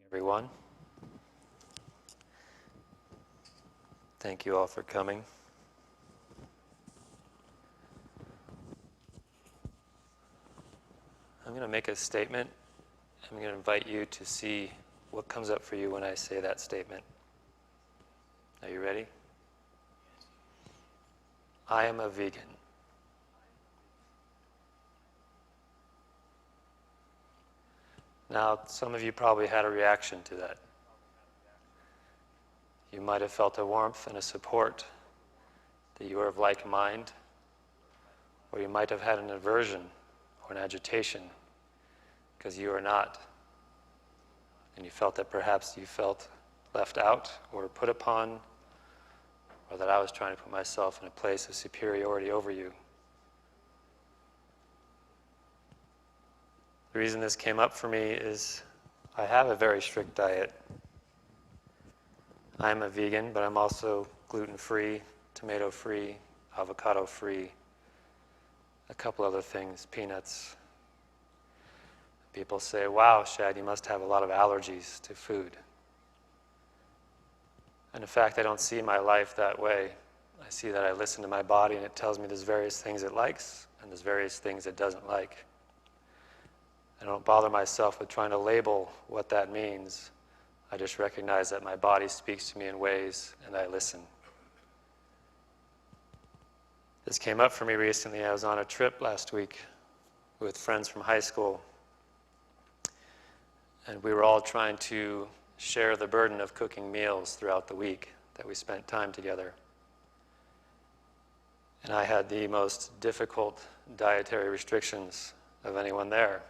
Everyone. Thank you all for coming. I'm going to make a statement. I'm going to invite you to see what comes up for you when I say that statement. Are you ready? I am a vegan. Now, some of you probably had a reaction to that. You might have felt a warmth and a support that you are of like mind, or you might have had an aversion or an agitation because you are not. And you felt that perhaps you felt left out or put upon, or that I was trying to put myself in a place of superiority over you. The reason this came up for me is I have a very strict diet. I'm a vegan, but I'm also gluten-free, tomato-free, avocado-free, a couple other things, peanuts. People say, wow, Shad, you must have a lot of allergies to food. And in fact, I don't see my life that way. I see that I listen to my body and it tells me there's various things it likes and there's various things it doesn't like. I don't bother myself with trying to label what that means. I just recognize that my body speaks to me in ways, and I listen. This came up for me recently. I was on a trip last week with friends from high school, and we were all trying to share the burden of cooking meals throughout the week that we spent time together. And I had the most difficult dietary restrictions of anyone there,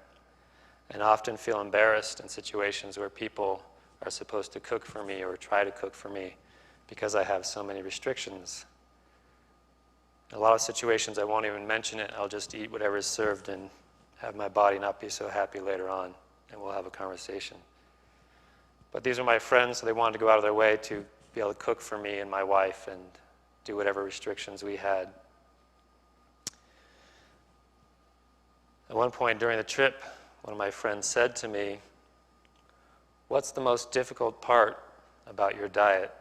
and often feel embarrassed in situations where people are supposed to cook for me or try to cook for me because I have so many restrictions. In a lot of situations I won't even mention it. I'll just eat whatever is served and have my body not be so happy later on, and we'll have a conversation. But these are my friends, so they wanted to go out of their way to be able to cook for me and my wife and do whatever restrictions we had. At one point during the trip, one of my friends said to me, "What's the most difficult part about your diet?"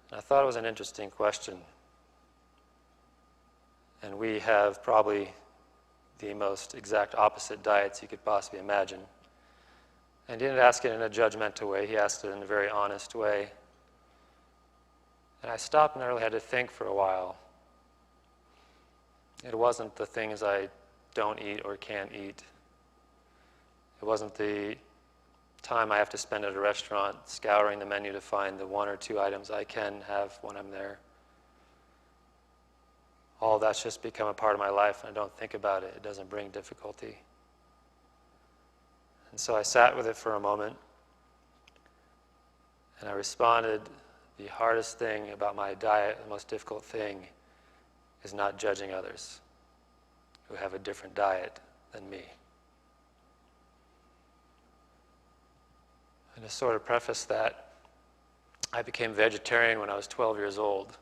And I thought it was an interesting question. And we have probably the most exact opposite diets you could possibly imagine. And he didn't ask it in a judgmental way. He asked it in a very honest way. And I stopped and I really had to think for a while. It wasn't the things I don't eat or can't eat. It wasn't the time I have to spend at a restaurant scouring the menu to find the one or two items I can have when I'm there. All that's just become a part of my life, and I don't think about it. It doesn't bring difficulty. And so I sat with it for a moment, and I responded, the hardest thing about my diet, the most difficult thing, is not judging others who have a different diet than me. And to sort of preface that, I became vegetarian when I was 12 years old,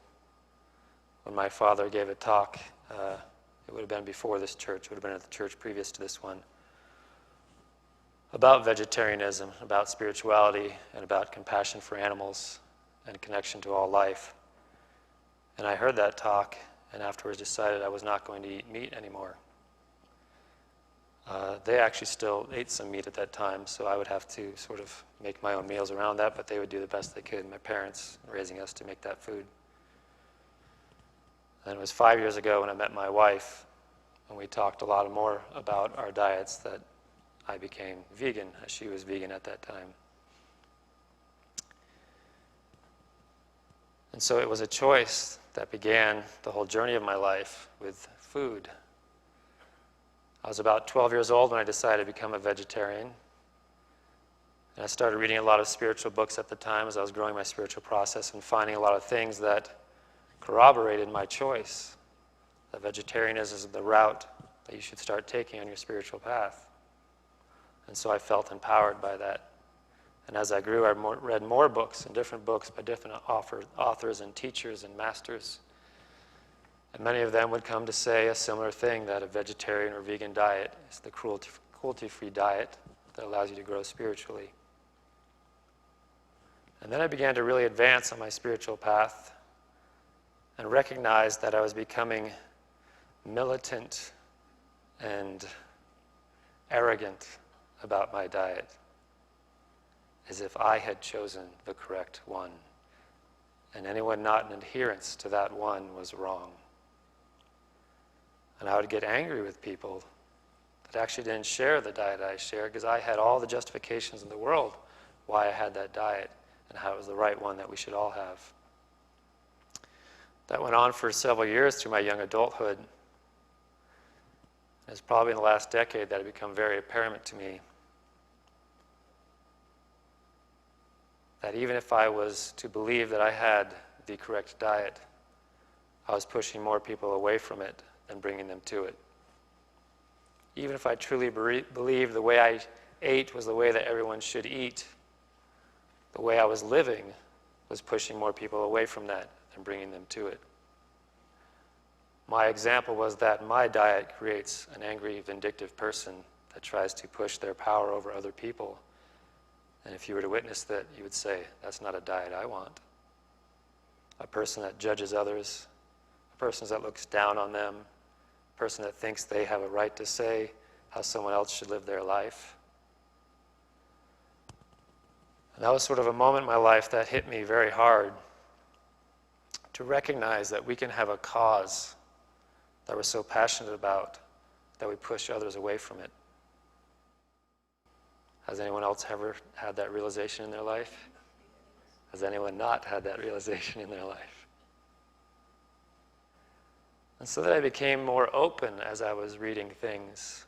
when my father gave a talk. It would have been before this church, it would have been at the church previous to this one, about vegetarianism, about spirituality, and about compassion for animals and connection to all life. And I heard that talk, and afterwards decided I was not going to eat meat anymore. They actually still ate some meat at that time, so I would have to sort of make my own meals around that, but they would do the best they could, my parents raising us to make that food. And it was 5 years ago when I met my wife, and we talked a lot more about our diets, that I became vegan, as she was vegan at that time. And so it was a choice that began the whole journey of my life with food. I was about 12 years old when I decided to become a vegetarian. And I started reading a lot of spiritual books at the time as I was growing my spiritual process and finding a lot of things that corroborated my choice. That vegetarianism is the route that you should start taking on your spiritual path. And so I felt empowered by that. And as I grew, I read more books and different books by different authors and teachers and masters. And many of them would come to say a similar thing, that a vegetarian or vegan diet is the cruelty-free diet that allows you to grow spiritually. And then I began to really advance on my spiritual path and recognize that I was becoming militant and arrogant about my diet, as if I had chosen the correct one, and anyone not in adherence to that one was wrong. And I would get angry with people that actually didn't share the diet I shared, because I had all the justifications in the world why I had that diet and how it was the right one that we should all have. That went on for several years through my young adulthood. It's probably in the last decade that it became very apparent to me that even if I was to believe that I had the correct diet, I was pushing more people away from it than bringing them to it. Even if I truly believed the way I ate was the way that everyone should eat, the way I was living was pushing more people away from that than bringing them to it. My example was that my diet creates an angry, vindictive person that tries to push their power over other people. And if you were to witness that, you would say, that's not a diet I want. A person that judges others, a person that looks down on them, a person that thinks they have a right to say how someone else should live their life. And that was sort of a moment in my life that hit me very hard, to recognize that we can have a cause that we're so passionate about that we push others away from it. Has anyone else ever had that realization in their life? Has anyone not had that realization in their life? And so then I became more open as I was reading things.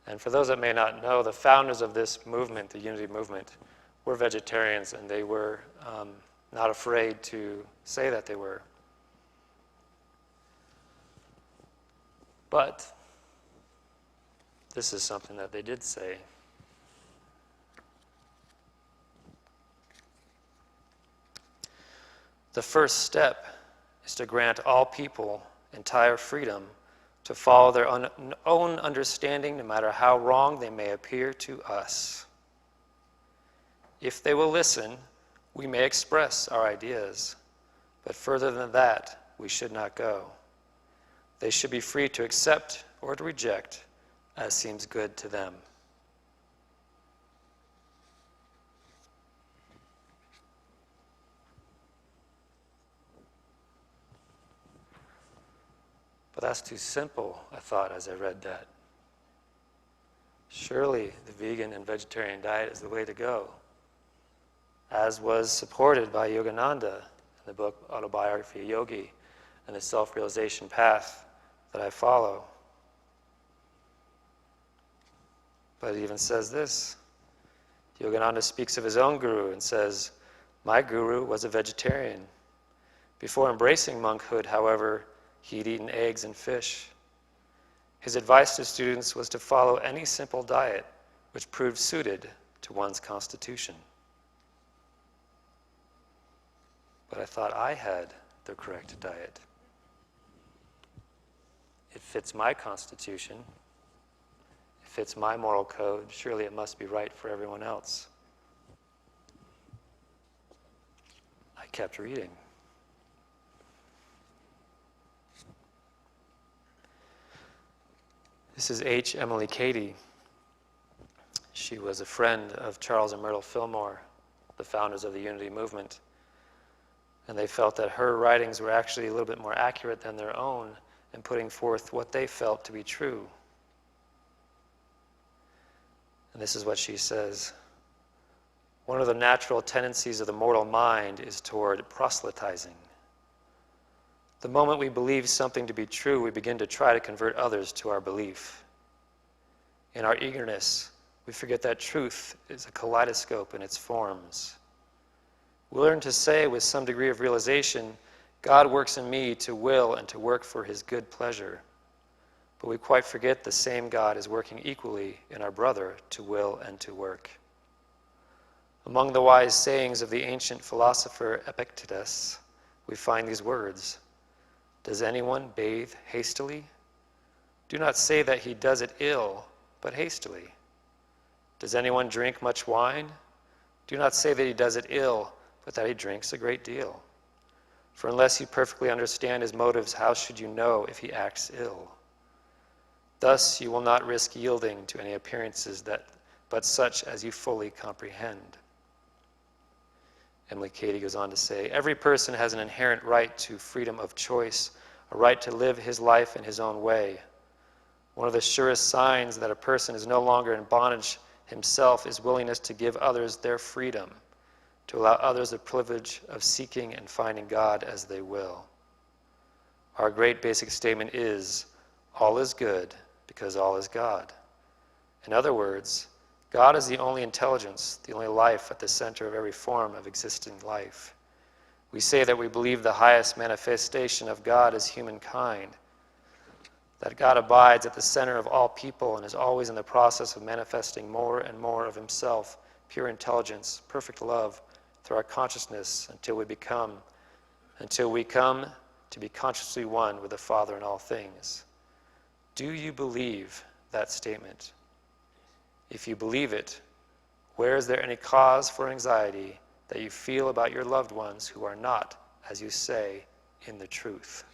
And for those that may not know, the founders of this movement, the Unity movement, were vegetarians, and they were not afraid to say that they were. But this is something that they did say. The first step is to grant all people entire freedom to follow their own understanding, no matter how wrong they may appear to us. If they will listen, we may express our ideas, but further than that, we should not go. They should be free to accept or to reject as seems good to them. But that's too simple, I thought as I read that. Surely the vegan and vegetarian diet is the way to go, as was supported by Yogananda in the book Autobiography of a Yogi and the self-realization path that I follow. But it even says this. Yogananda speaks of his own guru and says, "My guru was a vegetarian. Before embracing monkhood, however, he'd eaten eggs and fish. His advice to students was to follow any simple diet which proved suited to one's constitution." But I thought I had the correct diet. It fits my constitution. It fits my moral code. Surely it must be right for everyone else. I kept reading. This is H. Emily Cady. She was a friend of Charles and Myrtle Fillmore, the founders of the Unity movement. And they felt that her writings were actually a little bit more accurate than their own in putting forth what they felt to be true. And this is what she says. One of the natural tendencies of the mortal mind is toward proselytizing. The moment we believe something to be true, we begin to try to convert others to our belief. In our eagerness, we forget that truth is a kaleidoscope in its forms. We learn to say with some degree of realization, God works in me to will and to work for his good pleasure. But we quite forget the same God is working equally in our brother to will and to work. Among the wise sayings of the ancient philosopher Epictetus, we find these words. Does anyone bathe hastily? Do not say that he does it ill, but hastily. Does anyone drink much wine? Do not say that he does it ill, but that he drinks a great deal. For unless you perfectly understand his motives, how should you know if he acts ill? Thus you will not risk yielding to any appearances but such as you fully comprehend. Emily Cady goes on to say, every person has an inherent right to freedom of choice, a right to live his life in his own way. One of the surest signs that a person is no longer in bondage himself is willingness to give others their freedom, to allow others the privilege of seeking and finding God as they will. Our great basic statement is, all is good because all is God. In other words, God is the only intelligence, the only life at the center of every form of existing life. We say that we believe the highest manifestation of God is humankind, that God abides at the center of all people and is always in the process of manifesting more and more of himself, pure intelligence, perfect love, through our consciousness until we come to be consciously one with the Father in all things. Do you believe that statement? If you believe it, where is there any cause for anxiety that you feel about your loved ones who are not, as you say, in the truth?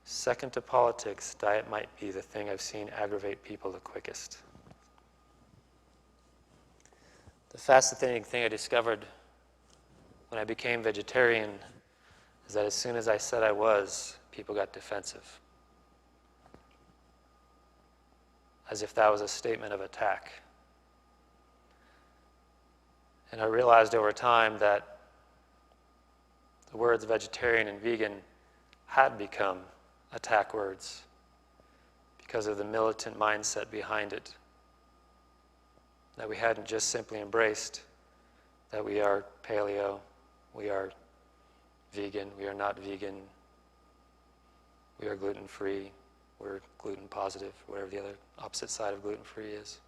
Second to politics, diet might be the thing I've seen aggravate people the quickest. The fascinating thing I discovered when I became vegetarian is that as soon as I said I was, people got defensive. As if that was a statement of attack. And I realized over time that the words vegetarian and vegan had become attack words because of the militant mindset behind it. That we hadn't just simply embraced that we are paleo, we are vegan, we are not vegan, we are gluten-free, we're gluten positive, whatever the other opposite side of gluten-free is.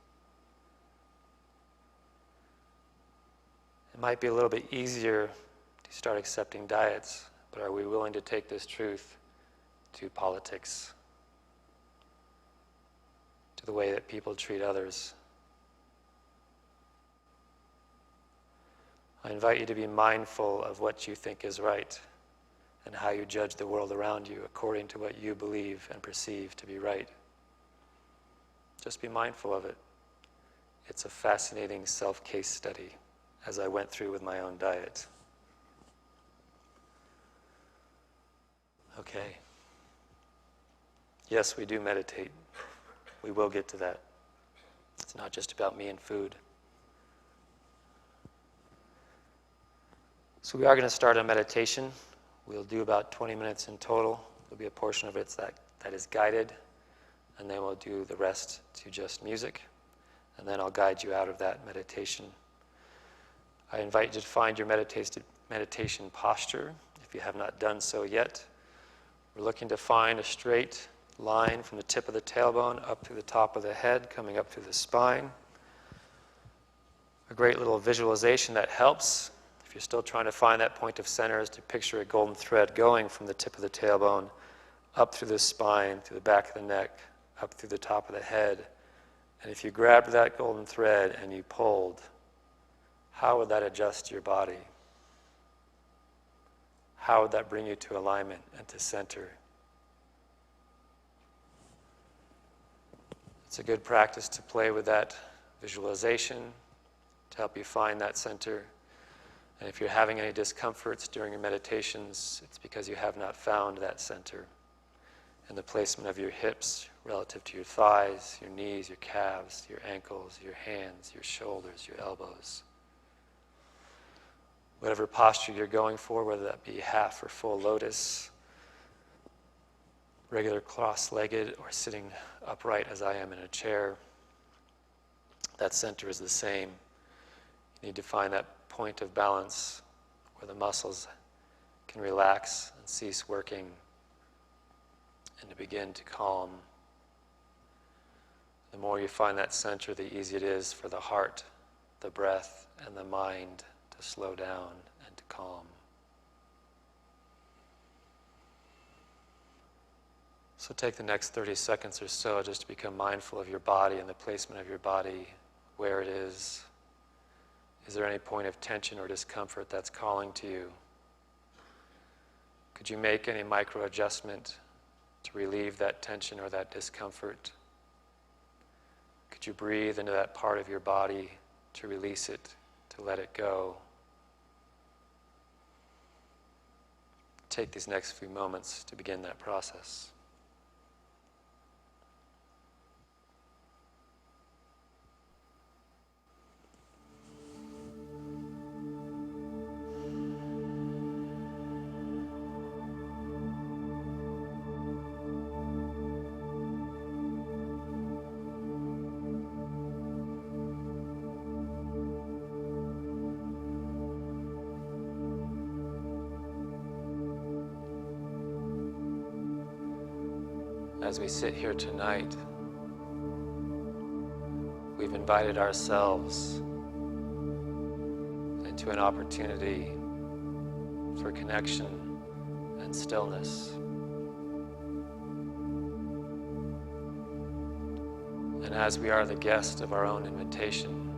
It might be a little bit easier to start accepting diets, but are we willing to take this truth to politics, to the way that people treat others? I invite you to be mindful of what you think is right and how you judge the world around you according to what you believe and perceive to be right. Just be mindful of it. It's a fascinating self-case study as I went through with my own diet. Okay. Yes, we do meditate. We will get to that. It's not just about me and food. So we are going to start a meditation. We'll do about 20 minutes in total. There'll be a portion of it that is guided, and then we'll do the rest to just music, and then I'll guide you out of that meditation. I invite you to find your meditation posture if you have not done so yet. We're looking to find a straight line from the tip of the tailbone up through the top of the head, coming up through the spine. A great little visualization that helps. If you're still trying to find that point of center, is to picture a golden thread going from the tip of the tailbone up through the spine, through the back of the neck, up through the top of the head. And if you grabbed that golden thread and you pulled, how would that adjust your body? How would that bring you to alignment and to center? It's a good practice to play with that visualization to help you find that center. And if you're having any discomforts during your meditations, it's because you have not found that center and the placement of your hips relative to your thighs, your knees, your calves, your ankles, your hands, your shoulders, your elbows. Whatever posture you're going for, whether that be half or full lotus, regular cross-legged, or sitting upright as I am in a chair, that center is the same. You need to find that point of balance where the muscles can relax and cease working and to begin to calm. The more you find that center, the easier it is for the heart, the breath, and the mind to to slow down, and to calm. So take the next 30 seconds or so just to become mindful of your body and the placement of your body, where it is. Is there any point of tension or discomfort that's calling to you? Could you make any micro adjustment to relieve that tension or that discomfort? Could you breathe into that part of your body to release it, to let it go? Take these next few moments to begin that process. As we sit here tonight, we've invited ourselves into an opportunity for connection and stillness. And as we are the guest of our own invitation,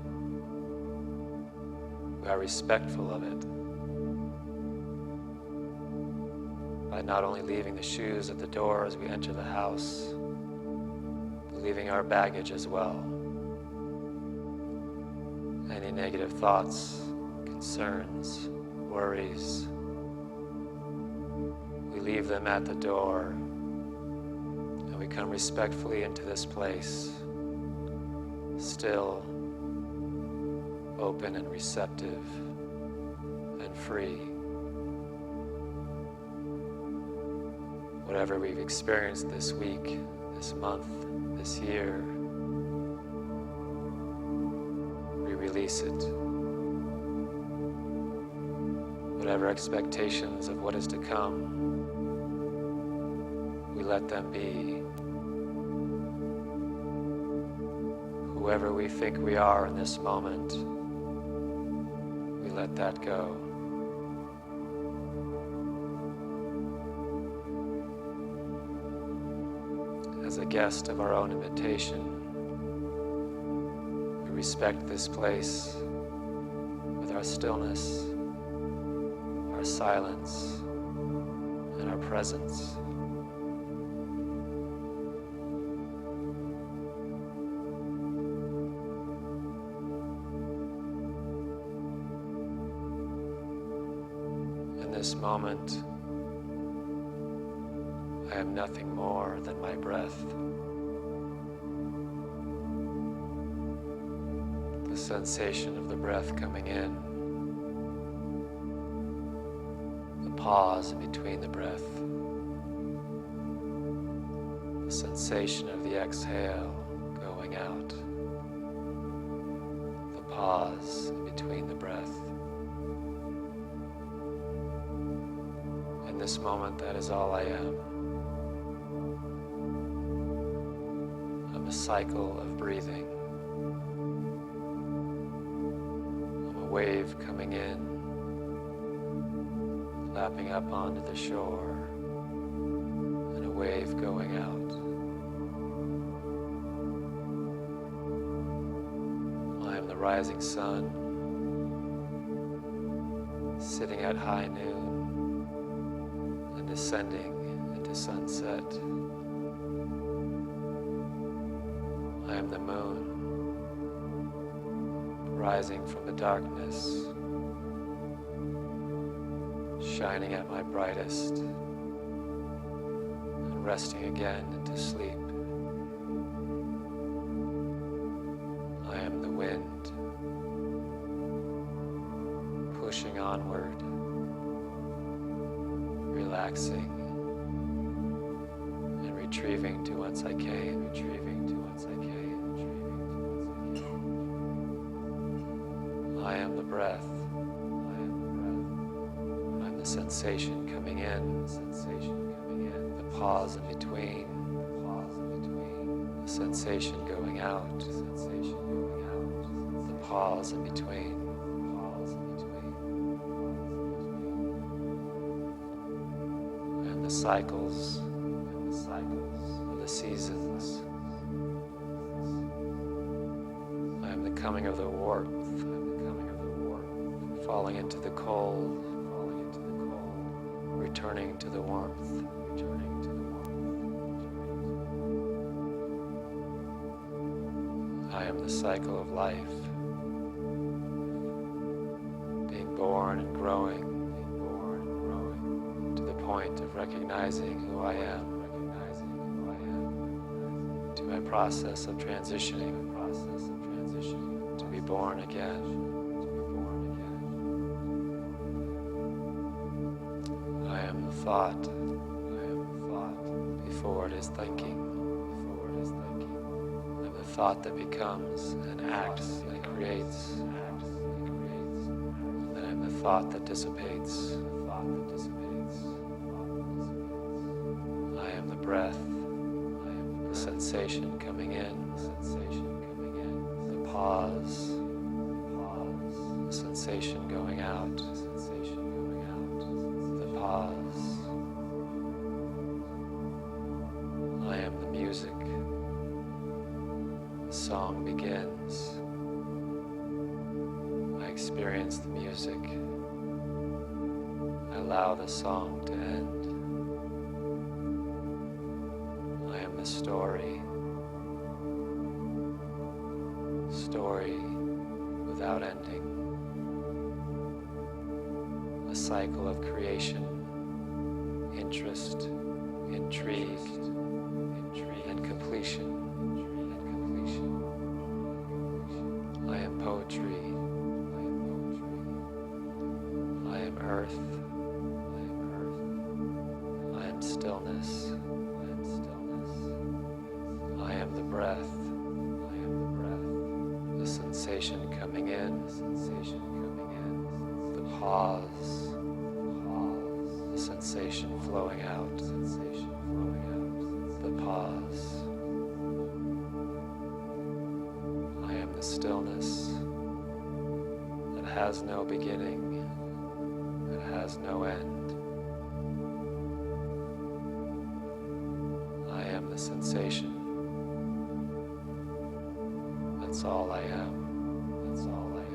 we are respectful of it by not only leaving the shoes at the door as we enter the house, but leaving our baggage as well. Any negative thoughts, concerns, worries, we leave them at the door, and we come respectfully into this place, still, open and receptive and free. Whatever we've experienced this week, this month, this year, we release it. Whatever expectations of what is to come, we let them be. Whoever we think we are in this moment, we let that go. As a guest of our own invitation, we respect this place with our stillness, our silence, and our presence. In this moment, I am nothing more than my breath. The sensation of the breath coming in, the pause in between the breath, the sensation of the exhale going out, the pause in between the breath. In this moment, that is all I am. A cycle of breathing. I'm a wave coming in, lapping up onto the shore, and a wave going out. I am the rising sun, sitting at high noon and descending into sunset. I am the moon, rising from the darkness, shining at my brightest, and resting again into sleep. I am the wind, pushing onward, relaxing, and retrieving to whence I came, retrieving to whence I came. I am the breath. I am the breath. I'm the sensation coming in, the pause in between, the sensation going out, the pause in between, cycles of the seasons. I am the coming of the warmth, falling into the cold, returning to the warmth. I am the cycle of life, being born and growing to the point of recognizing who I am, to my process of transitioning, to be born again. I am the thought before it is thinking. I'm the thought that becomes and acts and creates. And I'm the thought that dissipates. I am the breath, the sensation coming in, the pause, the sensation going out, the pause. I am the music. The song begins. I experience the music. I allow the song to end. I am the story. Story without ending. A cycle of creation, interest, intrigue, and completion. I am poetry. I am earth. I am stillness. I am the breath. The sensation coming in. The pause. The sensation flowing out. The pause. I am the stillness that has no beginning, that has no end. I am the sensation. That's all I am. That's all I am.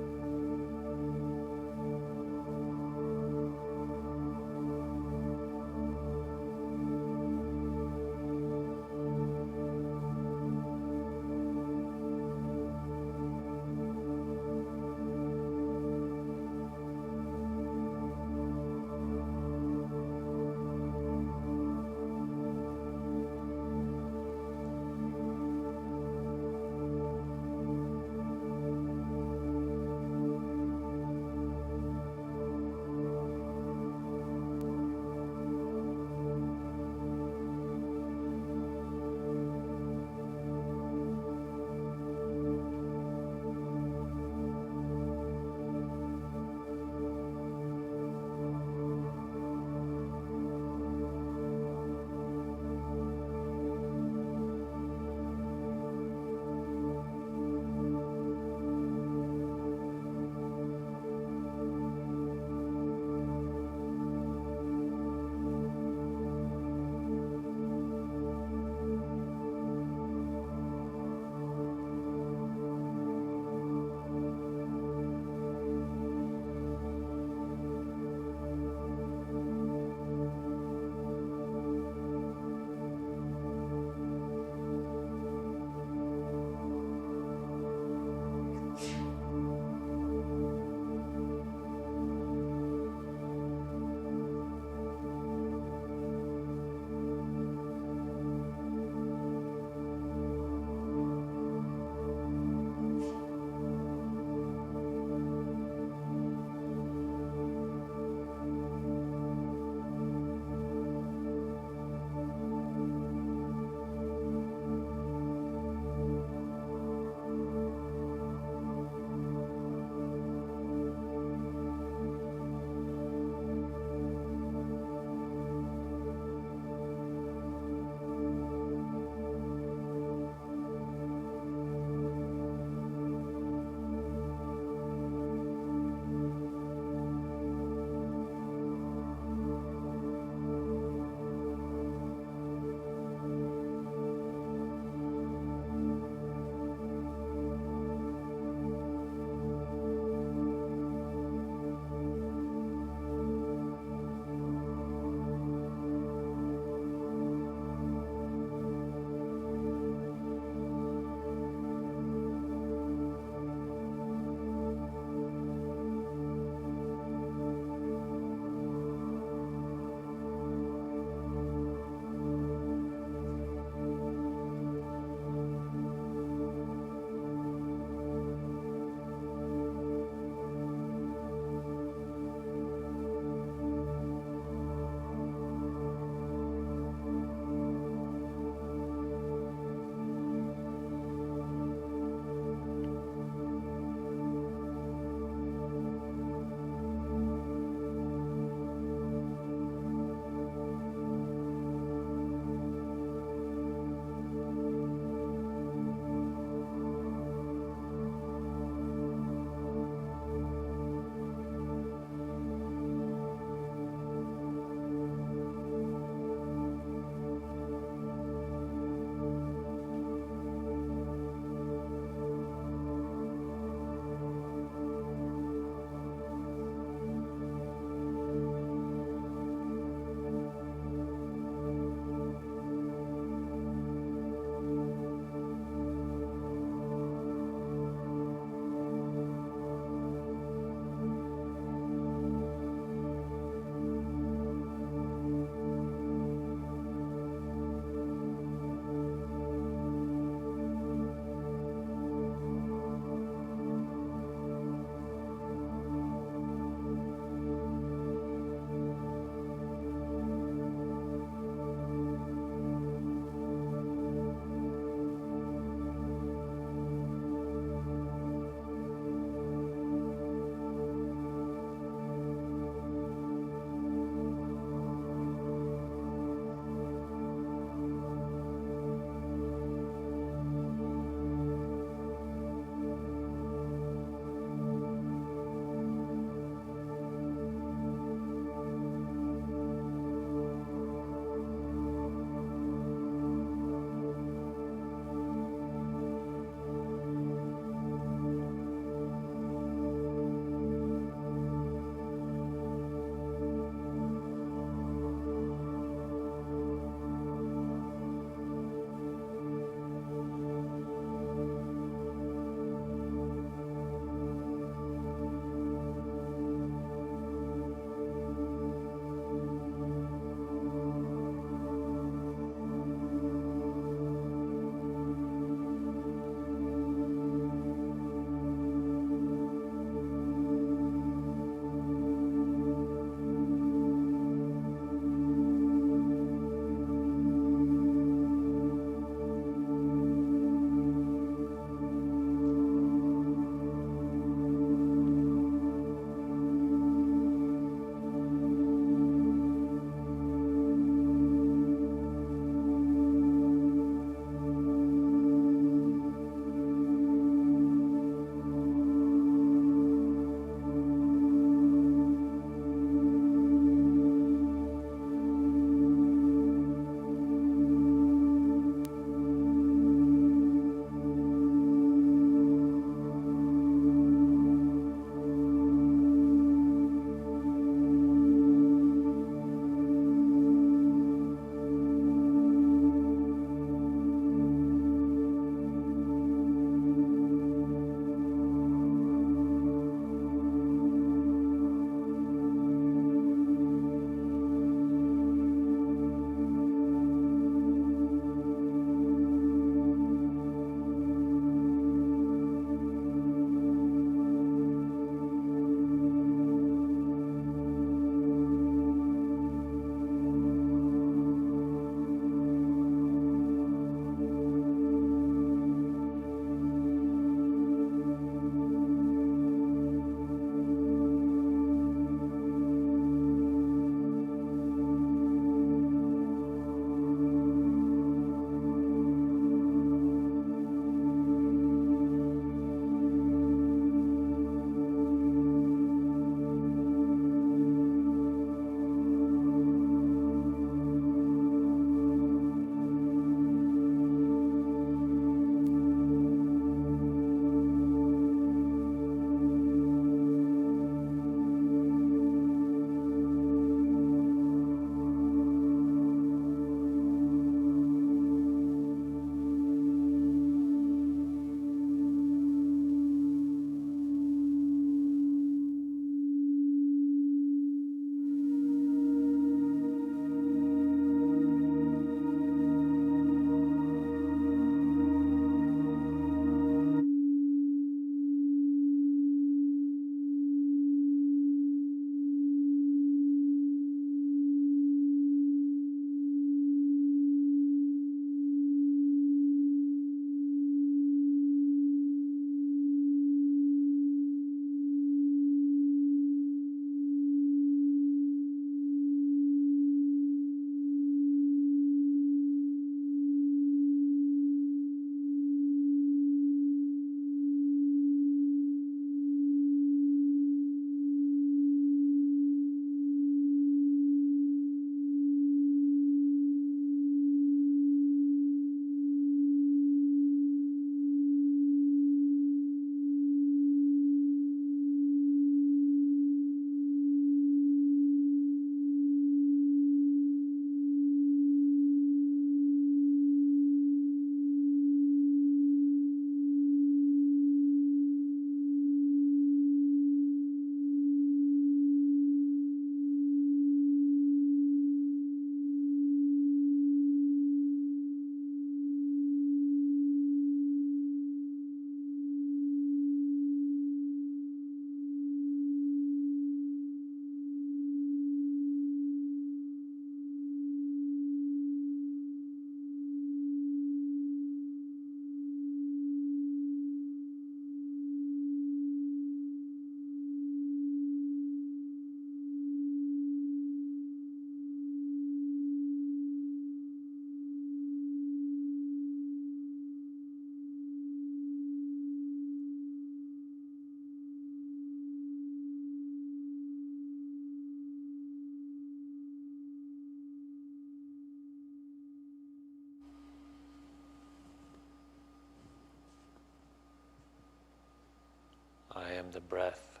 am the breath.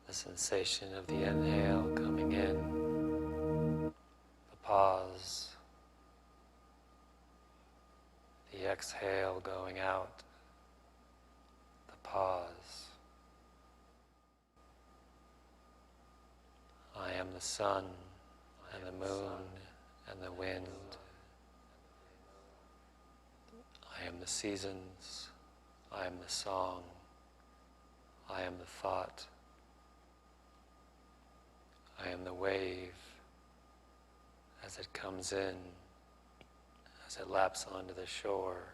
The sensation of the inhale coming in, the pause, the exhale going out, the pause. I am the sun and the moon and the wind. I am the seasons. I am the song. I am the thought. I am the wave as it comes in, as it laps onto the shore,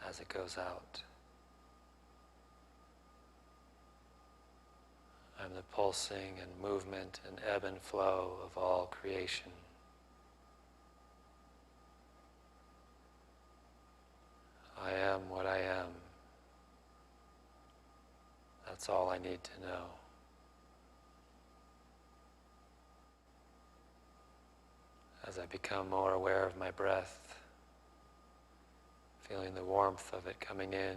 as it goes out. I'm the pulsing and movement and ebb and flow of all creation. I am what I am. That's all I need to know. As I become more aware of my breath, feeling the warmth of it coming in,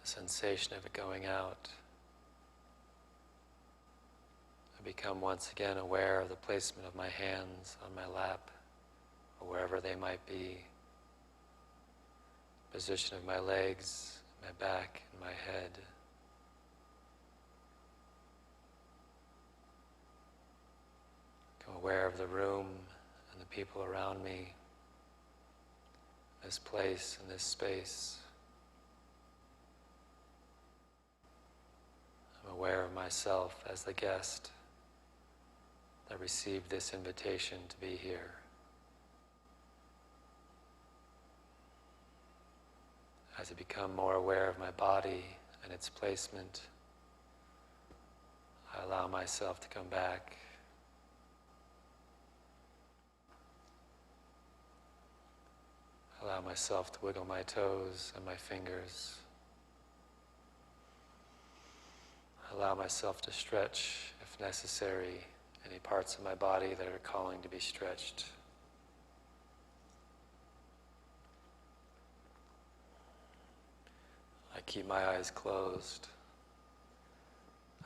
the sensation of it going out, I become once again aware of the placement of my hands on my lap, or wherever they might be, position of my legs, my back, and my head. Become aware of the room and the people around me, this place and this space. I'm aware of myself as the guest that received this invitation to be here. As I become more aware of my body and its placement, I allow myself to come back. Allow myself to wiggle my toes and my fingers. Allow myself to stretch, if necessary, any parts of my body that are calling to be stretched. I keep my eyes closed.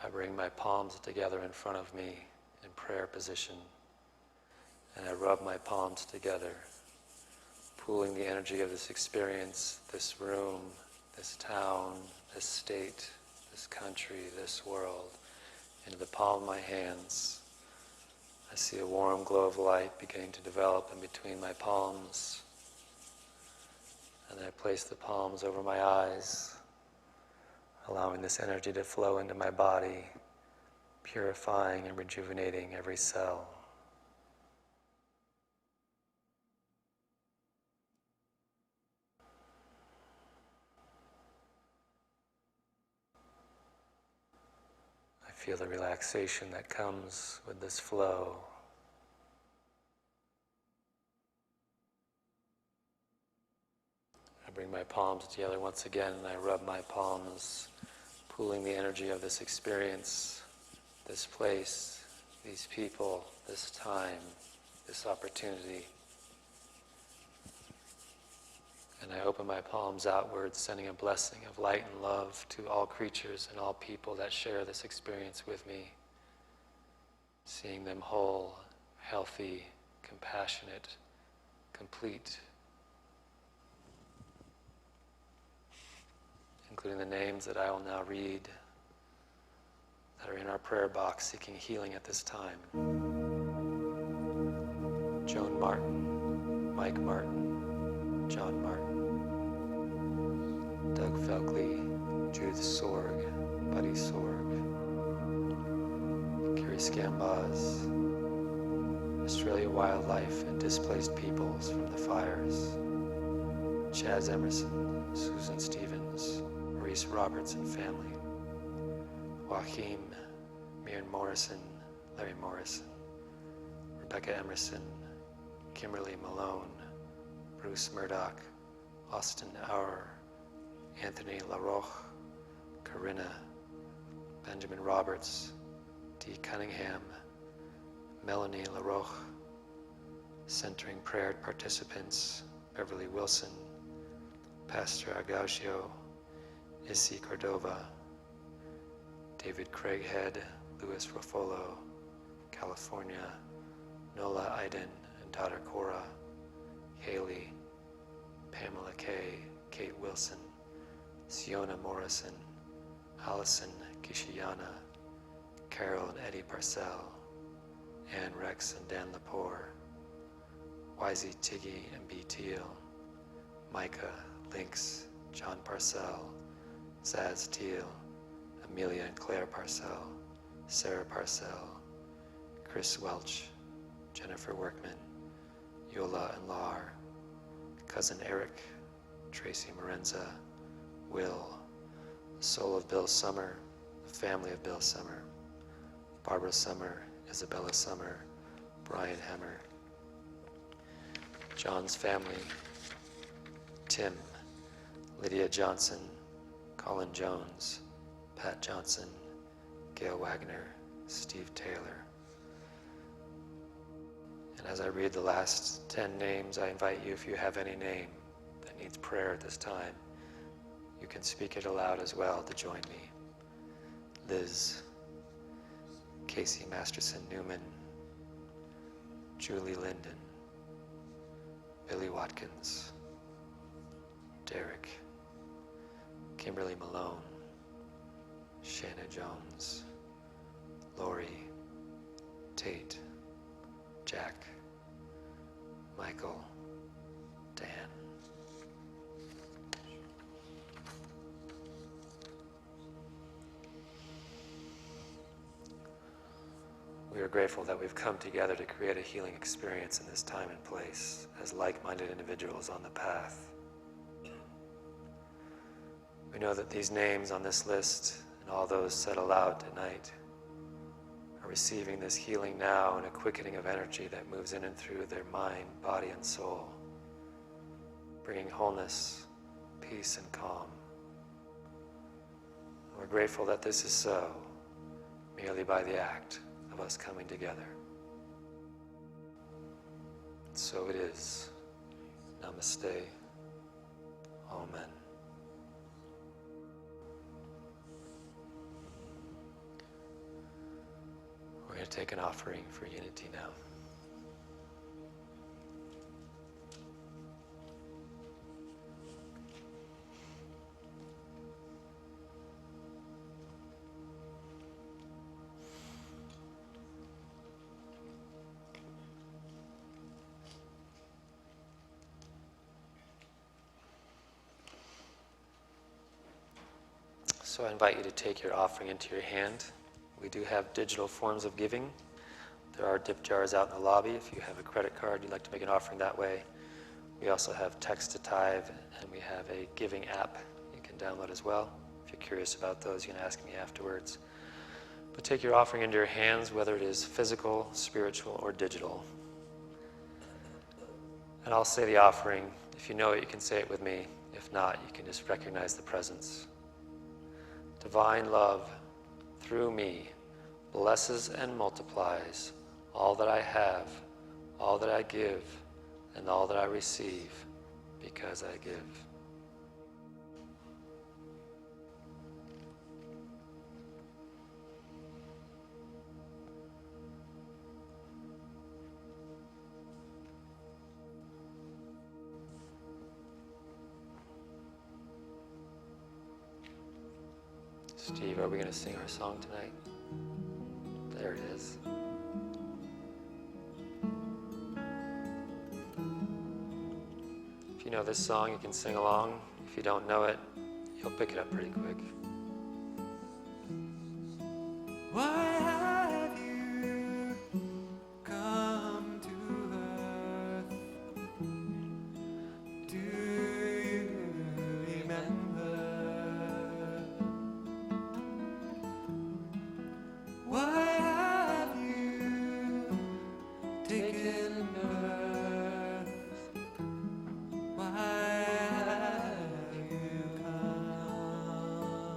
I bring my palms together in front of me in prayer position, and I rub my palms together, pooling the energy of this experience, this room, this town, this state, this country, this world, into the palm of my hands. I see a warm glow of light beginning to develop in between my palms, and I place the palms over my eyes, allowing this energy to flow into my body, purifying and rejuvenating every cell. I feel the relaxation that comes with this flow. I bring my palms together once again and I rub my palms, pooling the energy of this experience, this place, these people, this time, this opportunity. And I open my palms outwards, sending a blessing of light and love to all creatures and all people that share this experience with me, seeing them whole, healthy, compassionate, complete, including the names that I will now read that are in our prayer box seeking healing at this time. Joan Martin, Mike Martin, John Martin, Doug Felkley, Judith Sorg, Buddy Sorg, Carrie Scambaz, Australia Wildlife and Displaced Peoples from the Fires, Chaz Emerson, Susan Stevens, Maurice Roberts and family, Joachim, Miriam Morrison, Larry Morrison, Rebecca Emerson, Kimberly Malone, Bruce Murdoch, Austin Auer, Anthony LaRoche, Corinna, Benjamin Roberts, Dee Cunningham, Melanie LaRoche, Centering Prayer participants, Beverly Wilson, Pastor Agausio Issy Cordova, David Craighead, Louis Ruffolo, California, Nola Iden and daughter Cora, Haley, Pamela Kay, Kate Wilson, Siona Morrison, Allison Kishiyana, Carol and Eddie Parcell, Ann Rex and Dan Lepore, YZ Tiggy and B. Teal, Micah, Lynx, John Parcell, Zaz Teal, Amelia and Claire Parcell, Sarah Parcell, Chris Welch, Jennifer Workman, Yola and Lar, Cousin Eric, Tracy Morenza, Will, the soul of Bill Summer, the family of Bill Summer, Barbara Summer, Isabella Summer, Brian Hemmer, John's family, Tim, Lydia Johnson, Colin Jones, Pat Johnson, Gail Wagner, Steve Taylor. And as I read the last 10 names, I invite you, if you have any name that needs prayer at this time, you can speak it aloud as well to join me. Liz, Casey Masterson Newman, Julie Linden, Billy Watkins, Derek, Kimberly Malone, Shanna Jones, Lori, Tate, Jack, Michael, Dan. We are grateful that we've come together to create a healing experience in this time and place as like-minded individuals on the path. We know that these names on this list and all those said aloud tonight are receiving this healing now and a quickening of energy that moves in and through their mind, body, and soul, bringing wholeness, peace, and calm. And we're grateful that this is so, merely by the act of us coming together. So it is. Namaste. Amen. We're going to take an offering for unity now. So I invite you to take your offering into your hand. We do have digital forms of giving. There are dip jars out in the lobby if you have a credit card, you'd like to make an offering that way. We also have text to tithe, and we have a giving app you can download as well. If you're curious about those, you can ask me afterwards. But take your offering into your hands, whether it is physical, spiritual, or digital. And I'll say the offering. If you know it, you can say it with me. If not, you can just recognize the presence. Divine love, through me, blesses and multiplies all that I have, all that I give, and all that I receive, because I give. Steve, are we going to sing our song tonight? There it is. If you know this song, you can sing along. If you don't know it, you'll pick it up pretty quick. Why have you come to earth? Do you remember? Why have you taken birth? Why have you come?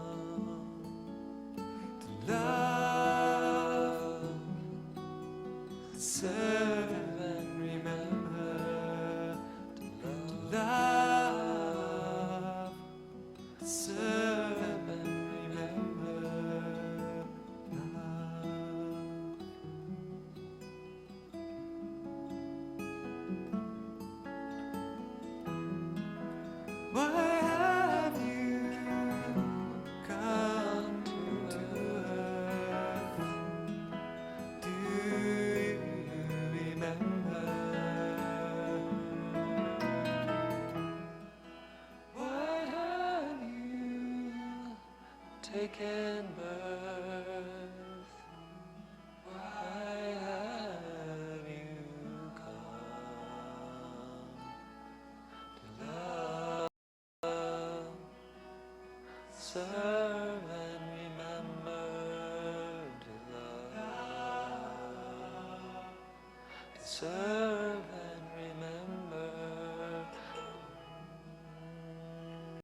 taken birth? Why have you come to love, serve and remember to love, to serve